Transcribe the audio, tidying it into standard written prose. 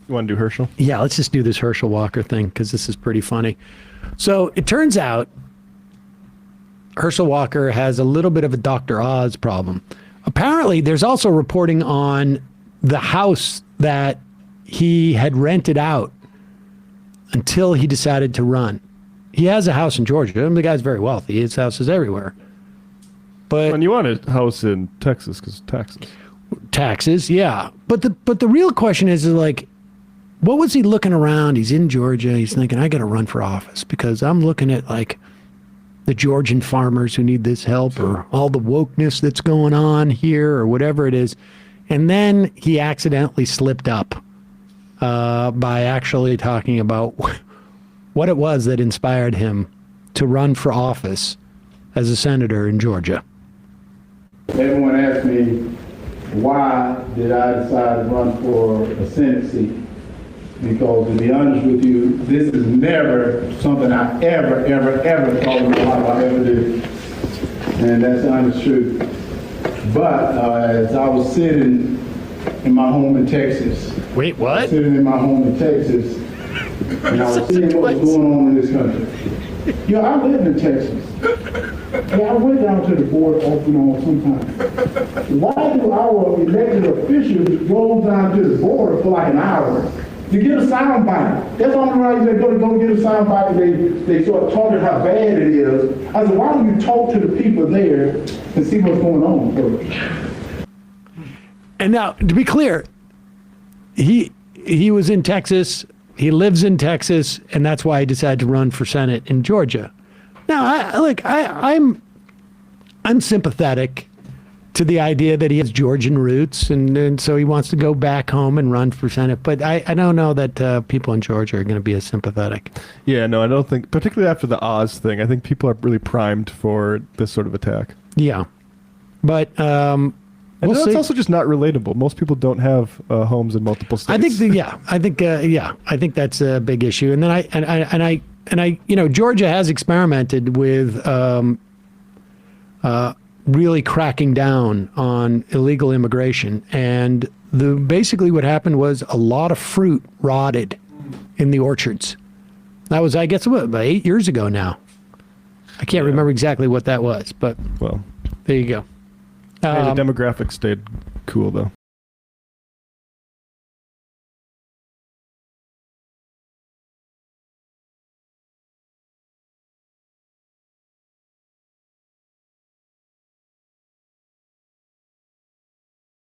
You want to do Herschel? Yeah, let's just do this Herschel Walker thing because this is pretty funny. So it turns out Herschel Walker has a little bit of a Dr. Oz problem. Apparently, there's also reporting on the house that he had rented out until he decided to run. He has a house in Georgia. I mean, the guy's very wealthy. His house is everywhere. But And you want a house in Texas because taxes. Taxes, yeah. But the real question is like, what was he looking around? He's in Georgia. He's thinking, I got to run for office because I'm looking at like the Georgian farmers who need this help or all the wokeness that's going on here or whatever it is. And then he accidentally slipped up by actually talking about what it was that inspired him to run for office as a senator in Georgia. Everyone asked me, why did I decide to run for a Senate seat? Because to be honest with you, this is never something I ever thought in my life I ever did. And that's the honest truth. But as I was sitting in my home in Texas. Wait, what? Sitting in my home in Texas, and I was seeing what was going on in this country. You know, I live in Texas. Yeah, I went down to the border off and on sometimes. Why do our elected officials go down to the border for like an hour to get a sound bite? That's the only reason they go get a sound bite and they start talking how bad it is. I said, why don't you talk to the people there and see what's going on first? And now, to be clear, he was in Texas. He lives in Texas, and that's why he decided to run for Senate in Georgia. Now, I'm sympathetic to the idea that he has Georgian roots, and so he wants to go back home and run for Senate. But I don't know that people in Georgia are going to be as sympathetic. Yeah, no, I don't think, particularly after the Oz thing, I think people are really primed for this sort of attack. Yeah. But and we'll it's see. also just not relatable. Most people don't have homes in multiple states. I think that's a big issue. And then I you know, Georgia has experimented with really cracking down on illegal immigration, and basically what happened was a lot of fruit rotted in the orchards. That was, I guess, about 8 years ago now. I can't remember exactly what that was, but Well, there you go. hey, the demographics stayed cool though.